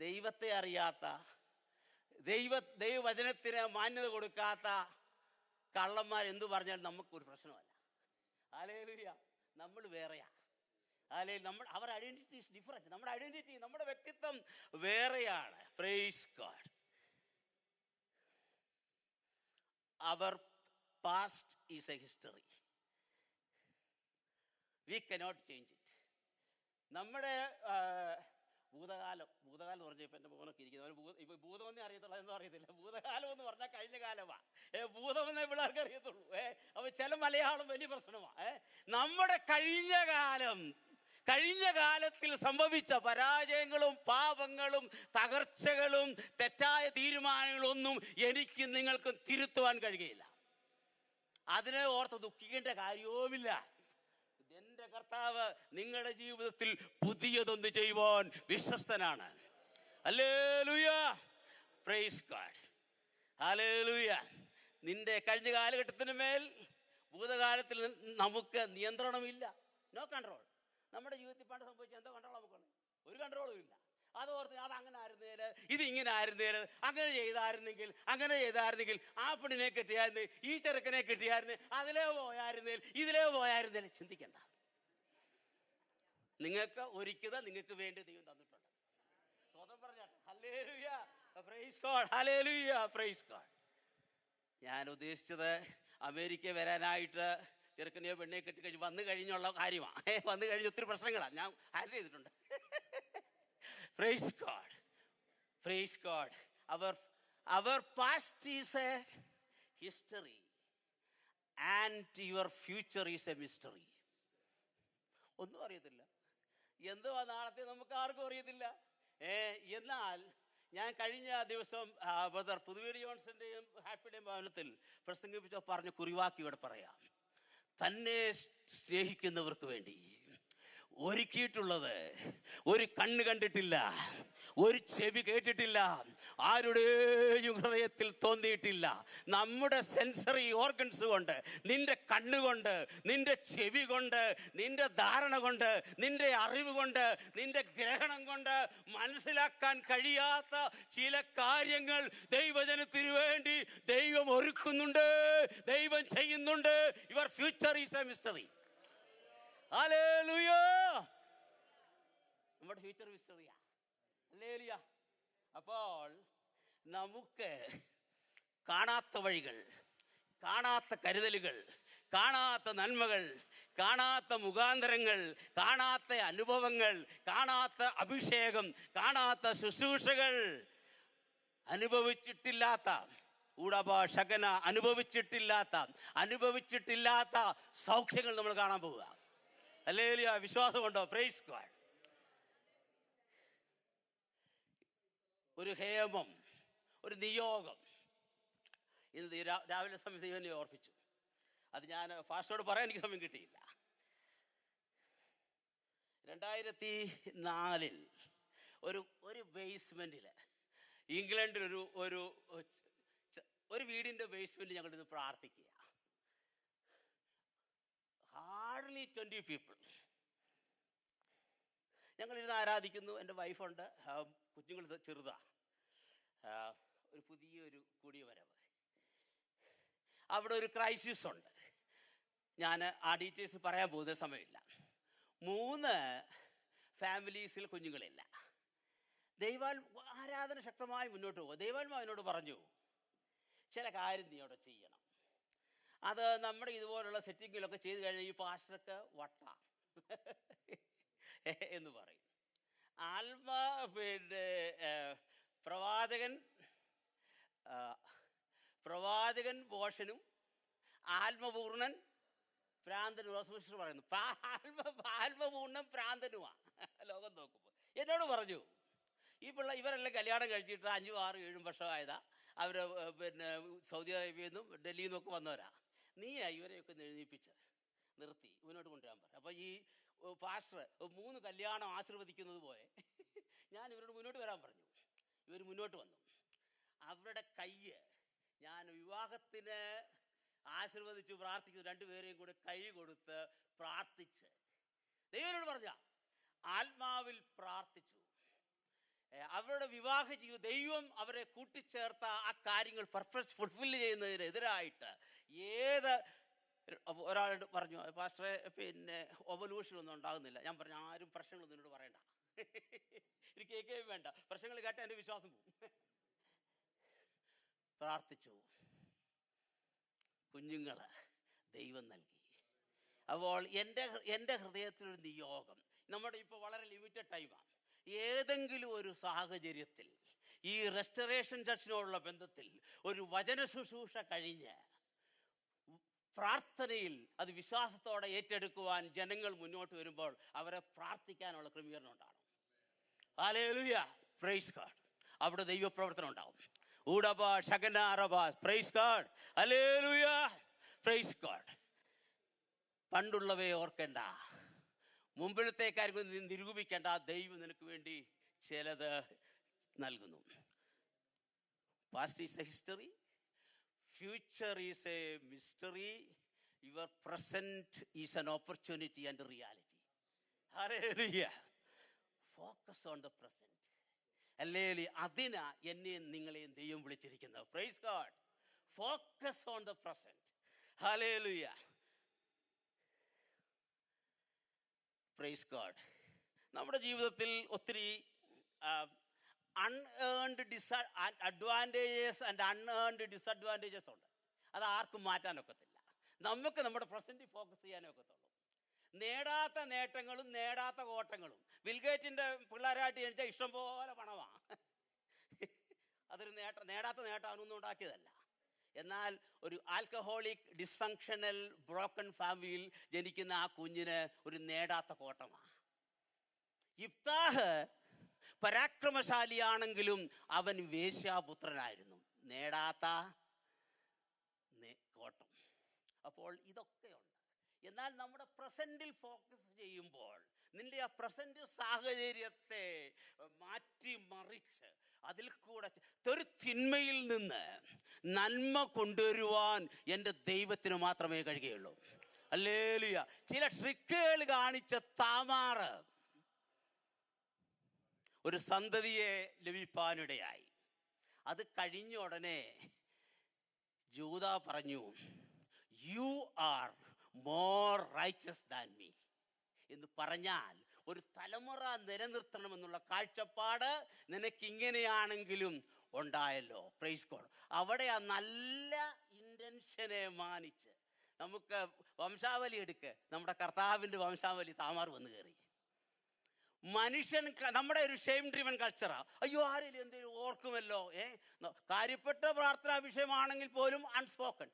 ദൈവത്തെ അറിയാത്ത, ദൈവവചനത്തിന് മാന്യത കൊടുക്കാത്ത കള്ളന്മാർ എന്തു പറഞ്ഞാലും നമുക്കൊരു പ്രശ്നമല്ല. ഹല്ലേലൂയ. നമ്മൾ വേറെയാ. ഹല്ലേലൂയ. അവർ ഐഡന്റിറ്റി ഈസ് ഡിഫറെന്റ്. നമ്മുടെ ഐഡന്റിറ്റി, നമ്മുടെ വ്യക്തിത്വം വേറെയാണ്. Praise God. Our past is a history. We cannot change it. നമ്മുടെ ഭൂതകാലം എന്ന് പറഞ്ഞാൽ ഇപ്പം എൻ്റെ മോനൊക്കെ ഇരിക്കുന്നത്, ഇപ്പം ഭൂതമെന്നേ അറിയത്തുള്ളൂ, അതൊന്നും അറിയത്തില്ല. ഭൂതകാലം എന്ന് പറഞ്ഞാൽ കഴിഞ്ഞ കാലമാണ്. ഭൂതമെന്നേ പിള്ളേർക്ക് അറിയത്തുള്ളൂ. അപ്പോൾ ചില മലയാളം വലിയ പ്രശ്നമാണ്. നമ്മുടെ കഴിഞ്ഞ കാലത്തിൽ സംഭവിച്ച പരാജയങ്ങളും പാപങ്ങളും തകർച്ചകളും തെറ്റായ തീരുമാനങ്ങളൊന്നും എനിക്കും നിങ്ങൾക്കും തിരുത്തുവാൻ കഴിയുകയില്ല. അതിനെ ഓർത്ത് ദുഃഖിക്കേണ്ട കാര്യവുമില്ല. എൻ്റെ കർത്താവ് നിങ്ങളുടെ ജീവിതത്തിൽ പുതിയതൊന്ന് ചെയ്യുവാൻ വിശ്വസ്തനാണ്. Hallelujah, praise God, hallelujah. നിന്റെ കഴിഞ്ഞ കാലഘട്ടത്തിന് മേൽ ഭൂതകാലത്തിൽ നമുക്ക് നിയന്ത്രണമില്ല. No control. നമ്മുടെ ജീവിതത്തിൽ പണ്ട് സംഭവിച്ച എന്തോ കൺട്രോൾ നമുക്കുണ്ട്? ഒരു കൺട്രോളും ഇല്ല. അതോർത്ത് അത് അങ്ങനെ ആയിരുന്നേല്, ഇത് ഇങ്ങനെ ആയിരുന്നേല്, അങ്ങനെ ചെയ്തായിരുന്നെങ്കിൽ ആ പെണ്ണിനെ കെട്ടിയായിരുന്നു, ഈ ചെറുക്കനെ കെട്ടിയായിരുന്നു, അതിലേ പോയായിരുന്നേൽ, ഇതിലേ പോയായിരുന്നേൽ. ചിന്തിക്കണ്ട. നിങ്ങൾക്ക് ഒരുക്കിയത് നിങ്ങൾക്ക് വേണ്ടി ദൈവം തന്നിട്ടുണ്ട്. സ്വതം പറഞ്ഞാട്ടെ. Hallelujah, praise God, hallelujah, praise God. ഞാൻ ഉദ്ദേശിച്ചത് അമേരിക്ക വരാനായിട്ട് ചെറുക്കനെയോ പെണ്ണെ കെട്ടിക്കഴിഞ്ഞ് വന്നു കഴിഞ്ഞുള്ള കാര്യമാണ്. വന്നു കഴിഞ്ഞ് ഒത്തിരി പ്രശ്നങ്ങളാണ് ഞാൻ ഹാൻഡിൽ ചെയ്തിട്ടുണ്ട്. Praise God, praise God. Our past is a history and your future is a mystery. ഒന്നും അറിയത്തില്ല. എന്തുവാ നാളത്തെ നമുക്ക് ആർക്കും അറിയത്തില്ല. എന്നാൽ ഞാൻ കഴിഞ്ഞ ദിവസം ബ്രദർ പുതുവേരി ജോൺസന്റെയും ഹാപ്പിയുടെയും ഭവനത്തിൽ പ്രസംഗിപ്പിച്ചോ പറഞ്ഞ കുറിവാക്കി ഇവിടെ പറയാം. തന്നെ സ്നേഹിക്കുന്നവർക്ക് വേണ്ടി ഒരുക്കിയിട്ടുള്ളത് ഒരു കണ്ണ് കണ്ടിട്ടില്ല, ഒരു ചെവി കേട്ടിട്ടില്ല, ആരുടെയും ഹൃദയത്തിൽ തോന്നിയിട്ടില്ല. നമ്മുടെ സെൻസറി ഓർഗൻസ് കൊണ്ട്, നിന്റെ കണ്ണുകൊണ്ട്, നിന്റെ ചെവി കൊണ്ട്, നിന്റെ ധാരണ കൊണ്ട്, നിന്റെ അറിവ് കൊണ്ട്, നിന്റെ ഗ്രഹണം കൊണ്ട് മനസ്സിലാക്കാൻ കഴിയാത്ത ചില കാര്യങ്ങൾ ദൈവജനത്തിനു വേണ്ടി ദൈവം ഒരുക്കുന്നുണ്ട്, ദൈവം ചെയ്യുന്നുണ്ട്. Your future is a mystery. Hallelujah. നമ്മുടെ ഫ്യൂച്ചർ മിസ്റ്ററിയാ. ഹല്ലേലൂയ. അപ്പോൾ നമുക്ക് കാണാത്ത വഴികൾ, കാണാത്ത കരുതലുകൾ, കാണാത്ത നന്മകൾ, കാണാത്ത മുഖാന്തരങ്ങൾ, കാണാത്ത അനുഭവങ്ങൾ, കാണാത്ത അഭിഷേകം, കാണാത്ത ശുശ്രൂഷകൾ, അനുഭവിച്ചിട്ടില്ലാത്ത ഊടഭാഷകന അനുഭവിച്ചിട്ടില്ലാത്ത സൗഖ്യങ്ങൾ നമ്മൾ കാണാൻ പോവുക. ഹല്ലേലൂയ. വിശ്വാസമുണ്ടോ? Praise God. ഒരു ഹേമം, ഒരു നിയോഗം ഇന്ന് രാവിലെ സമയത്ത് ദൈവനെ ഓർപ്പിച്ചു. അത് ഞാൻ ഫാസ്റ്റോട് പറയാൻ എനിക്ക് സമയം കിട്ടിയില്ല. 2004 ഒരു ബേസ്മെൻറ്റിൽ ഇംഗ്ലണ്ടിൽ ഒരു വീടിൻ്റെ ബേസ്മെൻറ്റ് ഞങ്ങളിത് പ്രാർത്ഥിക്കുക. Hardly 20 people. ഞങ്ങളിരുന്ന് ആരാധിക്കുന്നു. എൻ്റെ വൈഫുണ്ട്, കുഞ്ഞുങ്ങൾ ചെറുതാ, ഒരു പുതിയൊരു കൂടിയ വരവ്. അവിടെ ഒരു ക്രൈസിസ് ഉണ്ട്. ഞാൻ ആ ഡീറ്റെയിൽസ് പറയാൻ പോകുന്ന സമയമില്ല. 3 ഫാമിലീസിൽ കുഞ്ഞുങ്ങളില്ല. ആരാധന ശക്തമായി മുന്നോട്ട് പോകുക. ദൈവാത്മാവ് എന്നോട് പറഞ്ഞു, ചില കാര്യം നീ അവിടെ ചെയ്യണം. അത് നമ്മുടെ ഇതുപോലുള്ള സെറ്റിങ്ങിലൊക്കെ ചെയ്ത് കഴിഞ്ഞാൽ ഈ പാസ്റ്റർക്ക് വട്ട എന്ന് പറയും. പ്രവാചകൻ ഭോഷനും ആത്മപൂർണൻ ഭ്രാന്തനും പറയുന്നു. ആത്മപൂർണ്ണൻ ഭ്രാന്തനുമാ ലോകം നോക്കുമ്പോൾ. എന്നോട് പറഞ്ഞു, ഇവരെല്ലാം കല്യാണം കഴിച്ചിട്ട് 5, 6, 7 വർഷമായതാ. അവർ സൗദി അറേബ്യയിൽ നിന്നും ഡൽഹിയിൽ നിന്നൊക്കെ വന്നവരാ. നീയാ ഇവരെയൊക്കെ എഴുന്നേൽപ്പിച്ച് നിർത്തി മുന്നോട്ട് കൊണ്ടുവരാൻ പറ. അപ്പോൾ ഈ പാസ്റ്റർ 3 കല്യാണം ആശീർവദിക്കുന്നത് പോലെ ഞാൻ ഇവരോട് മുന്നോട്ട് വരാൻ പറഞ്ഞു. ഇവർ മുന്നോട്ട് വന്നു. അവരുടെ കയ്യ് ഞാൻ വിവാഹത്തിന് ആശീർവദിച്ചു പ്രാർത്ഥിക്കുന്നു. 2 പേരെയും കൂടെ കൈ കൊടുത്ത് പ്രാർത്ഥിച്ച് ദൈവനോട് പറഞ്ഞ ആത്മാവിൽ പ്രാർത്ഥിച്ചു. അവരുടെ വിവാഹ ജീവിതം ദൈവം അവരെ കൂട്ടിച്ചേർത്ത ആ കാര്യങ്ങൾ പർപ്പസ് ഫുൾഫില്ല് ചെയ്യുന്നതിനെതിരായിട്ട് ഒരാളോട് പറഞ്ഞു, പാസ്റ്ററെ ഒവല്യൂഷനൊന്നും ഉണ്ടാകുന്നില്ല. ഞാൻ പറഞ്ഞു, ആരും പ്രശ്നങ്ങളൊന്നും എന്നോട് പറയണ്ട, എനിക്ക് കേൾക്കുകയും വേണ്ട. പ്രശ്നങ്ങൾ കേട്ടാൽ എൻ്റെ വിശ്വാസം പോകും. പ്രാർത്ഥിച്ചു. കുഞ്ഞുങ്ങൾ ദൈവം നൽകി. അപ്പോൾ എൻ്റെ ഹൃദയത്തിലൊരു നിയോഗം, നമ്മുടെ ഇപ്പോൾ വളരെ ലിമിറ്റഡ് ടൈമാണ്. ഏതെങ്കിലും ഒരു സാഹചര്യത്തിൽ ഈ റെസ്റ്റോറേഷൻ ചർച്ചിനോടുള്ള ബന്ധത്തിൽ ഒരു വചന ശുശ്രൂഷ കഴിഞ്ഞ് പ്രാർത്ഥനയിൽ അത് വിശ്വാസത്തോടെ ഏറ്റെടുക്കുവാൻ ജനങ്ങൾ മുന്നോട്ട് വരുമ്പോൾ അവരെ പ്രാർത്ഥിക്കാനുള്ള ക്രമീകരണം ഉണ്ടാകും. ഹല്ലേലൂയ. Praise God. അവിടെ ദൈവപ്രവർത്തനം ഉണ്ടാവും. ഊടബാ ഷകനാറബാ. Praise God. Hallelujah. Praise God. പണ്ടുള്ളവയെ ഓർക്കേണ്ട, മുമ്പിലത്തെ കാര്യങ്ങൾ നിരൂപിക്കേണ്ട. ദൈവം നിനക്ക് വേണ്ടി ചിലത് നൽകുന്നു. Past is a history, future is a mystery, your present is an opportunity and reality. Hallelujah. Focus on the present. Hallelujah. അതിനാ എന്നെയും നിങ്ങളെയും ദൈവം വിളിച്ചിരിക്കുന്നത്. Praise God. Focus on the present. Hallelujah. Praise God. നമ്മുടെ ജീവിതത്തിൽ ഒത്തിരി unearned advantages and unearned disadvantages ഉണ്ട്. അത് ആർക്കും മാറ്റാനൊക്കത്തില്ല. നമുക്ക് നമ്മുടെ പ്രസൻറ്റിൽ ഫോക്കസ് ചെയ്യാനേ ഒക്കത്തുള്ളൂ. നേടാത്ത നേട്ടങ്ങളും നേടാത്ത കോട്ടങ്ങളും. ബിൽഗേറ്റിൻ്റെ പിള്ളേരായിട്ട് ജനിച്ചാൽ ഇഷ്ടംപോലെ പണമാണ്. അതൊരു നേടാത്ത നേട്ടം അവനൊന്നും ഉണ്ടാക്കിയതല്ല. എന്നാൽ ഒരു ആൽക്കഹോളിക് ഡിസ്ഫങ്ഷണൽ ബ്രോക്കൺ ഫാമിലിയിൽ ജനിക്കുന്ന ആ കുഞ്ഞിന് ഒരു നേടാത്ത കോട്ടമാണ്. യിഫ്താഹ് പരാക്രമശാലിയാണെങ്കിലും അവൻ വേശ്യാപുത്രനായിരുന്നു. നേടാത്ത കോട്ടം. അപ്പോൾ ഇതൊക്കെയുണ്ട്. എന്നാൽ നമ്മുടെ പ്രസൻറ്റിൽ ഫോക്കസ് ചെയ്യുമ്പോൾ നിന്റെ ആ പ്രസൻറ്റ് സാഹചര്യത്തെ മാറ്റി മാറ്റിമറിച്ച് അതിൽ കൂടെ ഒരു തിന്മയിൽ നിന്ന് നന്മ കൊണ്ടുവരുവാൻ എൻ്റെ ദൈവത്തിന് മാത്രമേ കഴിയുകയുള്ളൂ. ഹല്ലേലൂയ. ചില ട്രിക്കുകൾ കാണിച്ച താമാറ് ഒരു സന്തതിയെ ലഭിപ്പാനിടയായി. അത് കഴിഞ്ഞ ഉടനെ യൂദാ പറഞ്ഞു, you are more righteous than me എന്ന് പറഞ്ഞാൽ ഒരു തലമുറ നിലനിർത്തണമെന്നുള്ള കാഴ്ചപ്പാട് നിനക്കിങ്ങനെയാണെങ്കിലും ഉണ്ടായല്ലോ. Price God. അവിടെ ആ നല്ല ഇൻറ്റൻഷനെ മാനിച്ച് നമുക്ക് വംശാവലി എടുക്ക്. നമ്മുടെ കർത്താവിൻ്റെ വംശാവലി താമാർ വന്ന് കയറി. മനുഷ്യൻ, നമ്മുടെ ഒരു ഷെയിം ഡ്രിവൻ കൾച്ചറാ. അയ്യോ ആരെങ്കിലും എന്തെങ്കിലും ഓർക്കുമല്ലോ. കാര്യപ്പെട്ട പ്രാർത്ഥനാ വിഷയമാണെങ്കിൽ പോലും അൺസ്പോക്കൺ.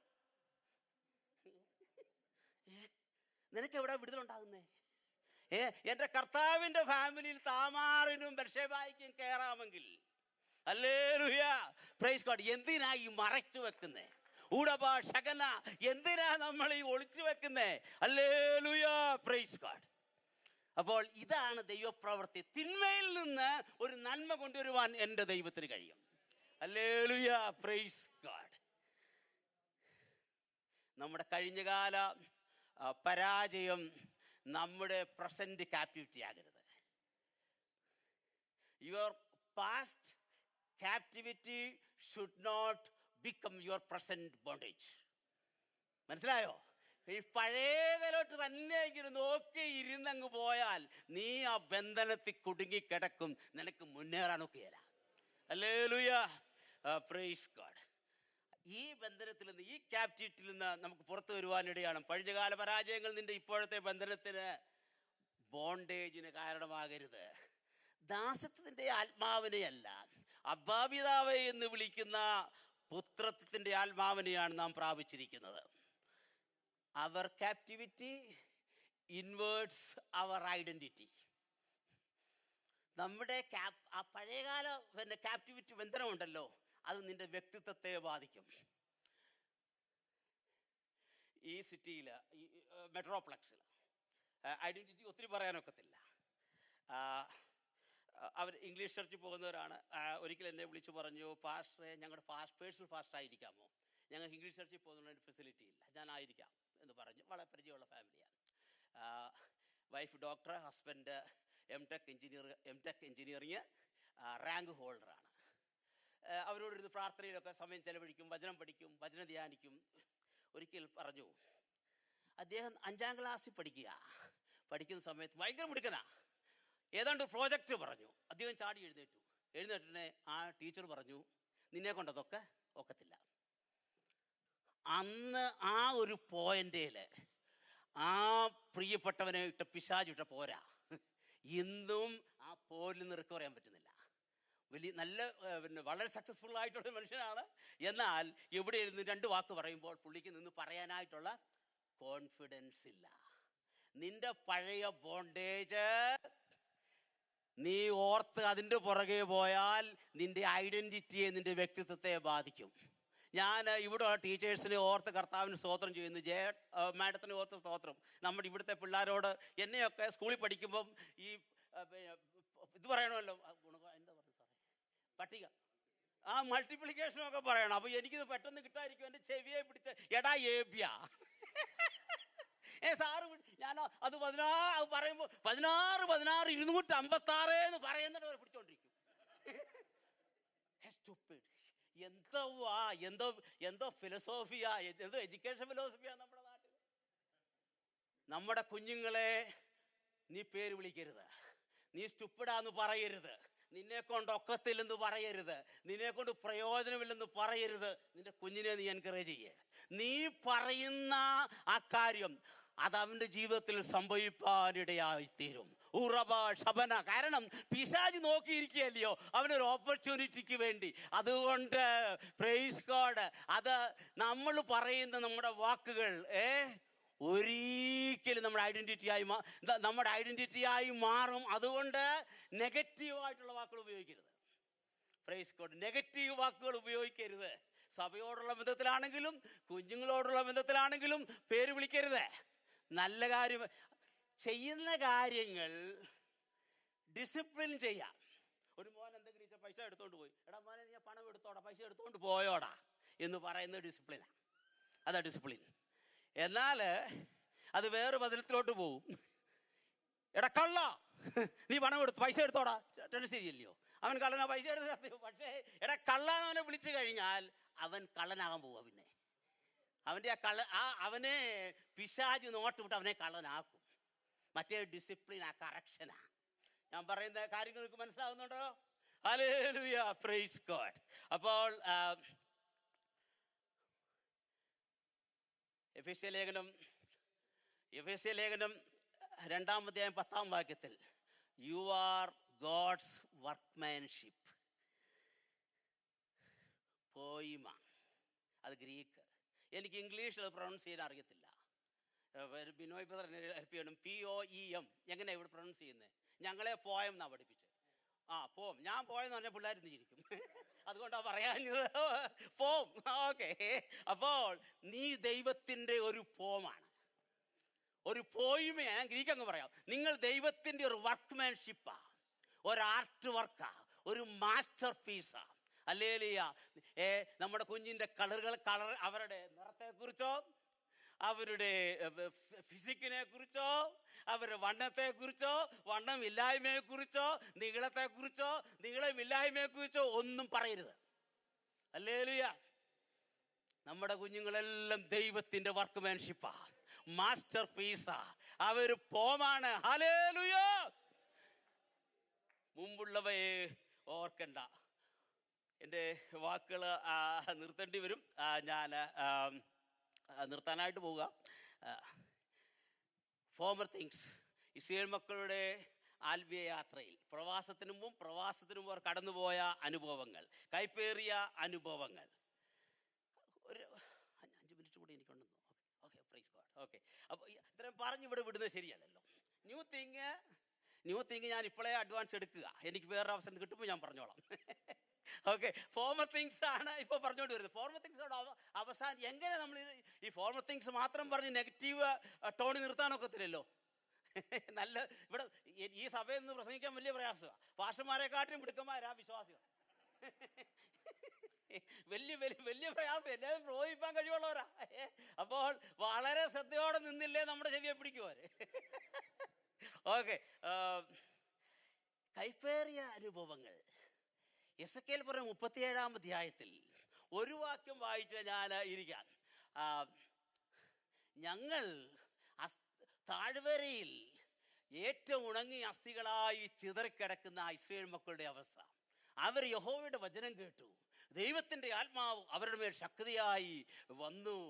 നിനക്ക് എവിടെ വിടുതലുണ്ടാകുന്നേ? എൻ്റെ കർത്താവിൻ്റെ ഫാമിലിയിൽ താമാറിനും ബർശേബായിക്കും കയറാമെങ്കിൽ, ഹല്ലേലൂയ, പ്രൈസ് ഗോഡ്, എന്തിനാ ഈ മറച്ചു വെക്കുന്നേ? ഊടബാ ശകന, എന്തിനാ നമ്മൾ ഈ ഒളിച്ചു വെക്കുന്നേ? Hallelujah, praise God. അപ്പോൾ ഇതാണ് ദൈവപ്രവൃത്തി. തിന്മയിൽ നിന്ന് ഒരു നന്മ കൊണ്ടുവരുവാൻ എൻ്റെ ദൈവത്തിന് കഴിയും. Hallelujah, praise God. നമ്മുടെ കഴിഞ്ഞകാല പരാജയം നമ്മുടെ പ്രസന്റ് ക്യാപ്റ്റിവിറ്റി ആകരുത്. Your past captivity should not become your present bondage. മനസ്സിലായോ? ഈ പഴയതിലോട്ട് തന്നെ ഇങ്ങനെ നോക്കി ഇരുന്നങ്ങ് പോയാൽ നീ ആ ബന്ധനത്തിൽ കുടുങ്ങിക്കിടക്കും. നിനക്ക് മുന്നേറാനൊക്കെയല്ല. Hallelujah, praise God. ഈ ബന്ധനത്തിൽ നിന്ന്, ഈ ക്യാപ്റ്റിവിറ്റിയിൽ നിന്ന് നമുക്ക് പുറത്തു വരുവാനിടയാണ്. പഴയകാല പരാജയങ്ങൾ നിന്റെ ഇപ്പോഴത്തെ ബന്ധനത്തിന്, ബോണ്ടേജിന് കാരണമാകരുത്. ദാസത്വത്തിൻ്റെ ആത്മാവിനെയല്ല, അബ്ബാപിതാവേ എന്ന് വിളിക്കുന്ന പുത്രത്വത്തിൻ്റെ ആത്മാവിനെയാണ് നാം പ്രാപിച്ചിരിക്കുന്നത്. അവർ ക്യാപ്റ്റിവിറ്റി ഇൻവേർട്സ് അവർ ഐഡൻറ്റിറ്റി. നമ്മുടെ ആ പഴയകാല ക്യാപ്റ്റിവിറ്റി ബന്ധനമുണ്ടല്ലോ, അത് നിന്റെ വ്യക്തിത്വത്തെ ബാധിക്കും. ഈ സിറ്റിയിൽ, ഈ മെട്രോപ്ലക്സിൽ ഐഡൻറ്റിറ്റി ഒത്തിരി പറയാനൊക്കത്തില്ല. അവർ ഇംഗ്ലീഷ് ചർച്ചിൽ പോകുന്നവരാണ്. ഒരിക്കൽ എന്നെ വിളിച്ച് പറഞ്ഞു, പാസ്റ്ററെ, ഞങ്ങളുടെ പേഴ്സണൽ പാസ്റ്റർ ആയിരിക്കാമോ? ഞങ്ങൾക്ക് ഇംഗ്ലീഷ് ചർച്ചിൽ പോകുന്നതിന് ഫെസിലിറ്റി ഇല്ല, ഞാൻ ആയിരിക്കാം എന്ന് പറഞ്ഞു. വളരെ പരിചയമുള്ള ഫാമിലിയാണ്. Wife doctor, husband M Tech engineering rank ഹോൾഡറാണ്. അവരോടിരുന്ന് പ്രാർത്ഥനയിലൊക്കെ സമയം ചെലവഴിക്കും, വചനം പഠിക്കും, വചനം ധ്യാനിക്കും. ഒരിക്കൽ പറഞ്ഞു, അദ്ദേഹം 5ാം ക്ലാസ്സിൽ പഠിക്കുന്ന സമയത്ത് ഭയങ്കര മിടുക്കനാ. ഏതാണ്ട് പ്രോജക്റ്റ് പറഞ്ഞു. അദ്ദേഹം ചാടി എഴുന്നേറ്റിനെ ആ ടീച്ചർ പറഞ്ഞു, നിന്നെ കൊണ്ടതൊക്കെ ഒക്കത്തില്ല. അന്ന് ആ ഒരു പോയിന്റിൽ ആ പ്രിയപ്പെട്ടവനെ പിശാചിട്ട പോരാ. ഇന്നും ആ പോരിൽ നിന്ന് റിക്കവർ ചെയ്യാൻ പറ്റുന്നില്ല. വളരെ സക്സസ്ഫുൾ ആയിട്ടുള്ള മനുഷ്യനാണ്. എന്നാൽ എവിടെ ഇരുന്ന് 2 വാക്ക് പറയുമ്പോൾ പുള്ളിക്ക് നിന്ന് പറയാനായിട്ടുള്ള കോൺഫിഡൻസ് ഇല്ല. നിന്റെ പഴയ ബോണ്ടേജ് നീ ഓർത്ത് അതിൻ്റെ പുറകെ പോയാൽ നിന്റെ ഐഡൻറ്റിറ്റിയെ, നിന്റെ വ്യക്തിത്വത്തെ ബാധിക്കും. ഞാൻ ഇവിടെ ടീച്ചേഴ്സിനെ ഓർത്ത് കർത്താവിന് സ്തോത്രം ചെയ്യുന്നു. മാഡത്തിന് ഓർത്ത് സ്തോത്രം. നമ്മുടെ ഇവിടുത്തെ പിള്ളേരോട്, എന്നെയൊക്കെ സ്കൂളിൽ പഠിക്കുമ്പം ഈ ഇത് പറയണമല്ലോ, എന്താ പറയുക സാറേ, പട്ടിക, മൾട്ടിപ്ലിക്കേഷനൊക്കെ പറയണം. അപ്പോൾ എനിക്കിത് പെട്ടെന്ന് കിട്ടാതിരിക്കും. എൻ്റെ ചെവിയെ പിടിച്ച് എടാ ഏബ്യ സാറ് ഞാൻ അത് 16 പറയുമ്പോൾ 16 256 എന്ന് പറയുന്നിട്ട് അവർ പിടിച്ചോണ്ടിരിക്കും. എന്തോ ഫിലോസോഫിയാ, എന്തോ എഡ്യൂക്കേഷൻ ഫിലോസഫിയാ നമ്മുടെ നാട്ടിൽ. നമ്മുടെ കുഞ്ഞുങ്ങളെ നീ പേര് വിളിക്കരുത്, നീ സ്റ്റുപ്പിഡാന്ന് പറയരുത്, നിന്നെ കൊണ്ട് ഒക്കത്തില്ലെന്ന് പറയരുത്, നിന്നെ കൊണ്ട് പ്രയോജനമില്ലെന്ന് പറയരുത്. നിന്റെ കുഞ്ഞിനെ നീ എൻകറേജ് ചെയ്യേ. നീ പറയുന്ന ആ കാര്യം അത് അവൻ്റെ ജീവിതത്തിൽ സംഭവിക്കാനിടയായിത്തീരും. കാരണം പിശാച് നോക്കിയിരിക്കുകയല്ലയോ അവനൊരു ഓപ്പർച്യൂണിറ്റിക്ക് വേണ്ടി. അതുകൊണ്ട് പ്രൈസ് ഗോഡ്, അത് നമ്മൾ പറയുന്ന നമ്മുടെ വാക്കുകൾ ഒരിക്കലും നമ്മുടെ ഐഡൻറ്റിറ്റിയായി മാറും. അതുകൊണ്ട് നെഗറ്റീവായിട്ടുള്ള വാക്കുകൾ ഉപയോഗിക്കരുത്. പ്രൈസ് ഗോഡ്, നെഗറ്റീവ് വാക്കുകൾ ഉപയോഗിക്കരുത്. സഭയോടുള്ള ബന്ധത്തിലാണെങ്കിലും കുഞ്ഞുങ്ങളോടുള്ള ബന്ധത്തിലാണെങ്കിലും പേര് വിളിക്കരുത്. നല്ല കാര്യം ചെയ്യുന്ന കാര്യങ്ങൾ ഡിസിപ്ലിൻ ചെയ്യാം. ഒരു മോൻ എന്തെങ്കിലും പൈസ എടുത്തോണ്ട് പോയി. എടാ മോനെ നീ പണം എടുത്തോടാ, പൈസ എടുത്തോണ്ട് പോയോടാ എന്ന് പറയുന്ന ഡിസിപ്ലിനാണ്. അതാ ഡിസിപ്ലിൻ. എന്നാൽ അത് വേറെ ബദലത്തിലോട്ട് പോവും. എടാ കള്ള, നീ പണം എടുത്തു, പൈസ എടുത്തോടാ, രണ്ടും ശരിയല്ലയോ? അവൻ കള്ളനാ, പൈസ എടുത്ത്. പക്ഷേ എടാ കള്ളാന്ന് അവനെ വിളിച്ചു കഴിഞ്ഞാൽ അവൻ കള്ളനാകാൻ പോവുക. പിന്നെ അവൻ്റെ അവനെ പിശാച് നോട്ട് വിട്ട് അവനെ കള്ളനാക്കും. മറ്റേ ഡിസിപ്ലിനാ, കറക്ഷനാ. ഞാൻ പറയുന്ന കാര്യങ്ങൾക്ക് മനസ്സിലാവുന്നുണ്ടോ? Hallelujah, praise God. അപ്പോൾ എഫെസ്യ ലേഖനം 2-ാം അധ്യായം 10-ാം വാക്യത്തിൽ യു ആർ ഗോഡ്സ് വർക്ക്മാൻഷിപ്പ്. പോയിമ, അത് ഗ്രീക്ക്. എനിക്ക് ഇംഗ്ലീഷിൽ അത് പ്രൊണൗൺസ് ചെയ്യാൻ അറിയത്തില്ല. ബിനോയ് ബ്രദർ ഹെൽപ്പ് ചെയ്യണം. POEM എങ്ങനെയാണ് ഇവിടെ പ്രൊണൗൺസ് ചെയ്യുന്നത്? ഞങ്ങളെ പോയം എന്നാണ് പഠിപ്പിച്ചത്. പോം. ഞാൻ പോയെന്ന് പറഞ്ഞാൽ പിള്ളേർ ചിരിക്കും, അതുകൊണ്ടാണ് പറയാഞ്ഞത്. പോം, ഓക്കെ. അപ്പോൾ നീ ദൈവത്തിൻ്റെ ഒരു പോമാണ്, ഒരു പോയിമ. ഞാൻ ഗ്രീക്ക് അങ്ങ് പറയാം. നിങ്ങൾ ദൈവത്തിൻ്റെ ഒരു വർക്ക്മാൻഷിപ്പാ, ഒരു ആർട്ട് വർക്കാ, ഒരു മാസ്റ്റർ പീസാ. ഹല്ലേലൂയ. നമ്മുടെ കുഞ്ഞിൻ്റെ കളർ അവരുടെ നിറത്തെക്കുറിച്ചോ, അവരുടെ ഫിസിക്കിനെ കുറിച്ചോ, അവരുടെ വണ്ണത്തെക്കുറിച്ചോ, വണ്ണമില്ലായ്മയെക്കുറിച്ചോ, നീളത്തെക്കുറിച്ചോ, നീളമില്ലായ്മയെക്കുറിച്ചോ ഒന്നും പറയരുത്. ഹല്ലേലൂയ. നമ്മുടെ കുഞ്ഞുങ്ങളെല്ലാം ദൈവത്തിൻ്റെ വർക്ക്മാൻഷിപ്പാ, മാസ്റ്റർ പീസാ, അവര് പോമാണ്. ഹല്ലേലൂയ. മുമ്പുള്ളവയെ ഓർക്കണ്ട. എൻ്റെ വാക്കുകൾ നിർത്തേണ്ടി വരും. ഞാൻ നിർത്താനായിട്ട് പോവുക. ഫോമർ തിങ്സ്, ഇസ്രായേൽ മക്കളുടെ ആത്മീയ യാത്രയിൽ പ്രവാസത്തിന് മുമ്പ് അവർ കടന്നുപോയ അനുഭവങ്ങൾ, കൈപ്പേറിയ അനുഭവങ്ങൾ. ഒരു 5 മിനിറ്റ് കൂടി എനിക്കുണ്ടെന്ന്. Okay, praise God. ഓക്കെ, അപ്പോൾ ഇത്രയും പറഞ്ഞ് ഇവിടെ വിടുന്നത് ശരിയല്ലല്ലോ. ന്യൂ തിങ് ഞാൻ ഇപ്പോഴേ അഡ്വാൻസ് എടുക്കുക. എനിക്ക് വേറൊരു അവസരം കിട്ടുമ്പോൾ ഞാൻ പറഞ്ഞോളാം. ഓക്കെ, ഫോമർ തിങ്സ് ആണ് ഇപ്പോൾ പറഞ്ഞുകൊണ്ട് വരുന്നത്. ഫോമർ തിങ്സോട് അവസാനം എങ്ങനെ നമ്മൾ ഈ ഫോമർ തിങ്സ് മാത്രം പറഞ്ഞ് നെഗറ്റീവ് ടോണി നിർത്താനൊക്കത്തില്ലല്ലോ. നല്ല ഇവിടെ ഈ സഭയിൽ നിന്ന് പ്രസംഗിക്കാൻ വലിയ പ്രയാസമാണ്. പാസ്റ്റർമാരെക്കാട്ടിലും മിടുക്കന്മാരാ വിശ്വാസികൾ. വലിയ പ്രയാസം, എല്ലാവരും പ്രോത്സാഹിപ്പാൻ കഴിവുള്ളവരാ. അപ്പോൾ വളരെ ശ്രദ്ധയോടെ നിന്നില്ലേ നമ്മുടെ ചെവിയെ പിടിക്കുവരെ. ഓക്കെ, കൈപ്പേറിയ അനുഭവങ്ങൾ. എസെക്കേൽ പറഞ്ഞ 37-ാം അധ്യായത്തിൽ ഒരു വാക്യം വായിച്ച് ഞാൻ ഇരിക്കാം. ഞങ്ങൾ താഴ്വരയിൽ ഏറ്റവും ഉണങ്ങിയ അസ്ഥികളായി ചിതറിക്കിടക്കുന്ന ഇസ്രായേൽ മക്കളുടെ അവസ്ഥ. അവർ യഹോവയുടെ വചനം കേട്ടു, ദൈവത്തിൻ്റെ ആത്മാവ് അവരുടെ മേൽ ശക്തിയായി വന്നു,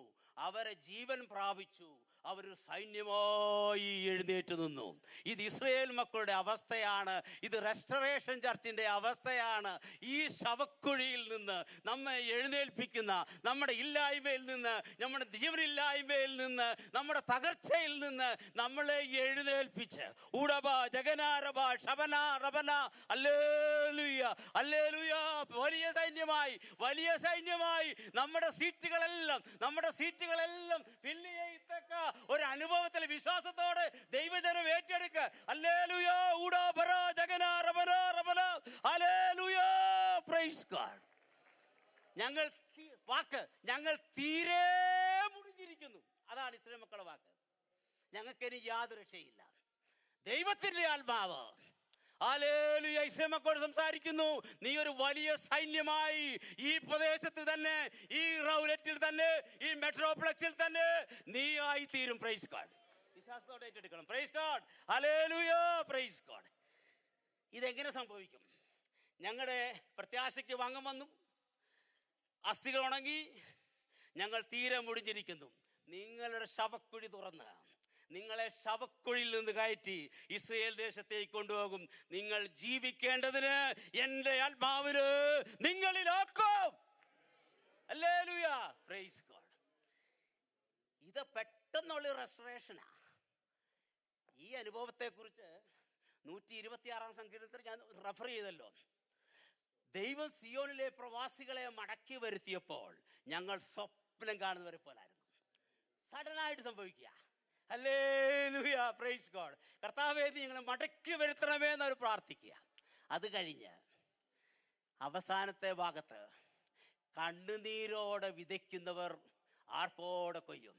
അവരെ ജീവൻ പ്രാപിച്ചു, അവർ സൈന്യമായി എഴുന്നേറ്റ് നിന്നു. ഇത് ഇസ്രായേൽ മക്കളുടെ അവസ്ഥയാണ്. ഇത് റെസ്റ്റോറേഷൻ ചർച്ചിൻ്റെ അവസ്ഥയാണ്. ഈ ശവക്കുഴിയിൽ നിന്ന് നമ്മെ എഴുന്നേൽപ്പിക്കുന്ന, നമ്മുടെ ഇല്ലായ്മയിൽ നിന്ന്, നമ്മുടെ ജീവനില്ലായ്മയിൽ നിന്ന്, നമ്മുടെ തകർച്ചയിൽ നിന്ന് നമ്മളെ എഴുന്നേൽപ്പിച്ച് ഉടബ ജഗനാരബ ശബന റബന ഹല്ലേലൂയ ഹല്ലേലൂയ വലിയ സൈന്യമായി നമ്മുടെ സീറ്റുകളെല്ലാം ഫില്ല് ചെയ്യത്തക്ക ഒരു അനുഭവത്തിൽ വിശ്വാസത്തോടെ ദൈവജനം ഏറ്റെടുക്കുക. ഹല്ലേലൂയ ഊടാ ബറ ജഗന റബന റബന ഹല്ലേലൂയ പ്രൈസ് ഗോഡ്. ഞങ്ങൾ തീരെ മുടിഞ്ഞിരിക്കുന്നു. അതാണ് ഇസ്രായേൽ മക്കളുടെ വാക്ക്. ഞങ്ങൾക്കിനി യാതൊരു രക്ഷയില്ല. ദൈവത്തിൻ്റെ ആത്മാവ് ഹല്ലേലൂയ ഇസ്രായേൽ മക്കളോട് സംസാരിക്കുന്നു. നീ ഒരു വലിയ സൈന്യമായി ഈ പ്രദേശത്ത് തന്നെ, ഈ റൗലറ്റിൽ തന്നെ, ഈ മെട്രോപ്ലക്സിൽ തന്നെ നീ ആയി തീരും. Praise God. വിശ്വാസത്തോടെ ഏറ്റെടുക്കണം. Price God. Hallelujah praise God. ഇതെങ്ങനെ സംഭവിക്കും? ഞങ്ങളുടെ പ്രത്യാശയ്ക്ക് ഭംഗം വന്നു, അസ്ഥികൾ ഉണങ്ങി, ഞങ്ങൾ തീരെ മുടിഞ്ഞിരിക്കുന്നു. നിങ്ങളുടെ ശവക്കുഴി തുറന്ന് നിങ്ങളെ ശവക്കുഴിയിൽ നിന്ന് കയറ്റി ഇസ്രായേൽ ദേശത്തേക്ക് കൊണ്ടുപോകും. നിങ്ങൾ ജീവിക്കേണ്ടതിന് എൻ്റെ ആത്മാവിന് നിങ്ങളിലാക്കും. Hallelujah praise God. ഇത് പെട്ടെന്നുള്ള റെസ്റ്റോറേഷനാ. ഈ അനുഭവത്തെക്കുറിച്ച് 126-ാം സങ്കീർത്തനത്തിൽ ഞാൻ റെഫർ ചെയ്തല്ലോ. ദൈവം സിയോനിലെ പ്രവാസികളെ മടക്കി വരുത്തിയപ്പോൾ ഞങ്ങൾ സ്വപ്നം കാണുന്നവരെ പോലായിരുന്നു. സഡനായിട്ട് സംഭവിക്കുക. Hallelujah praise God. കർത്താവേ, ഞങ്ങളെ മടക്കി വരുത്തണമേ എന്നവർ പ്രാർത്ഥിക്കുക. അത് കഴിഞ്ഞ് അവസാനത്തെ ഭാഗത്ത് കണ്ണുനീരോടെ വിതയ്ക്കുന്നവർ ആർപ്പോടെ കൊയ്യും.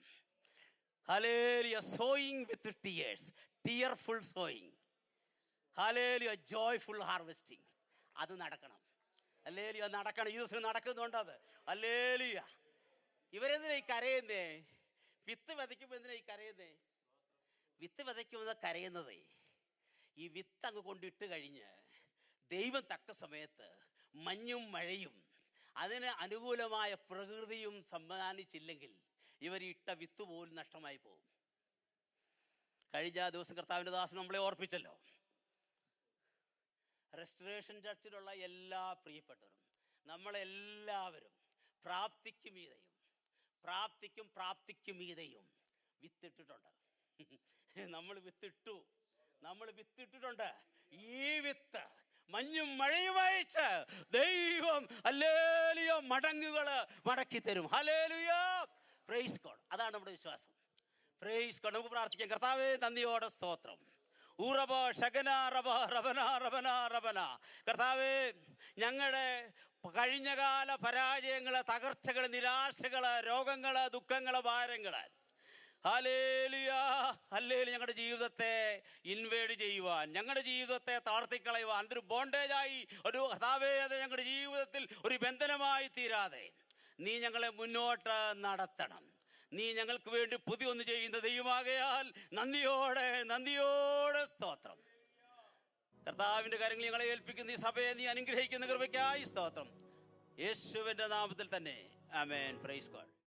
Hallelujah. Sowing with tears, tearful sowing. Hallelujah. Joyful harvesting. അത് നടക്കണം. ഹല്ലേലൂയ. നടക്കണം. ഈ ദിവസം നടക്കുന്നുണ്ട് അത്. ഹല്ലേലൂയ. ഇവരെന്തിനാ ഈ കരയുന്നേ? വിത്ത് വിതയ്ക്കുമ്പോൾ എന്തിനാ ഈ കരയുന്നേ? വിത്ത് വിതയ്ക്കുമ്പോൾ കരയുന്നതേ, ഈ വിത്ത് അങ്ങ് കൊണ്ടിട്ട് കഴിഞ്ഞ് ദൈവം തക്ക സമയത്ത് മഞ്ഞും മഴയും അതിന് അനുകൂലമായ പ്രകൃതിയും സമ്മാനിച്ചില്ലെങ്കിൽ ഇവർ ഇട്ട വിത്ത് പോലും നഷ്ടമായി പോകും. കഴിഞ്ഞ ദിവസം കർത്താവിൻ്റെ ദാസൻ നമ്മളെ ഓർപ്പിച്ചല്ലോ. റെസ്റ്റോറേഷൻ ചർച്ചിലുള്ള എല്ലാ പ്രിയപ്പെട്ടവരും, നമ്മളെല്ലാവരും പ്രാപ്തിക്കും മീതെയും വിത്തിട്ടിട്ടുണ്ട്. നമ്മൾ വിത്തിട്ടിട്ടുണ്ട്. ഈ വിത്ത് മഞ്ഞും മഴയും അയച്ച് ദൈവം ഹല്ലേലൂയ മടങ്ങുകള് മടക്കി തരും. ഹല്ലേലൂയ. Praise God. അതാണ് നമ്മുടെ വിശ്വാസം. Praise God. നമുക്ക് പ്രാർത്ഥിക്കാം. കർത്താവേ, നന്ദിയോടെ സ്തോത്രം. ഊറബ ഷഗന റബ റബന റബന റബന. കർത്താവേ, ഞങ്ങളുടെ കഴിഞ്ഞകാല പരാജയങ്ങള്, തകർച്ചകള്, നിരാശകള്, രോഗങ്ങള്, ദുഃഖങ്ങള്, ഭാരങ്ങള്, ഹല്ലേലൂയ ഹല്ലേലൂയ, ഞങ്ങളുടെ ജീവിതത്തെ ഇൻവേഡ് ചെയ്യുവാൻ, ഞങ്ങളുടെ ജീവിതത്തെ താഴ്ത്തിക്കളയുവാൻ, അതൊരു ബോണ്ടേജായി, ഒരു കർത്താവേ, അത് ഞങ്ങളുടെ ജീവിതത്തിൽ ഒരു ബന്ധനമായി തീരാതെ നീ ഞങ്ങളെ മുന്നോട്ട് നടത്തണം. നീ ഞങ്ങൾക്ക് വേണ്ടി പുതിയൊന്ന് ചെയ്യുന്ന ദൈവമാകയാൽ നന്ദിയോടെ സ്തോത്രം. കർത്താവിൻ്റെ കാര്യങ്ങൾ ഞങ്ങളെ ഏൽപ്പിക്കുന്ന ഈ സഭയെ നീ അനുഗ്രഹിക്കുന്ന കൃപയ്ക്കായി സ്തോത്രം. യേശുവിൻ്റെ നാമത്തിൽ തന്നെ ആമേൻ. Praise God.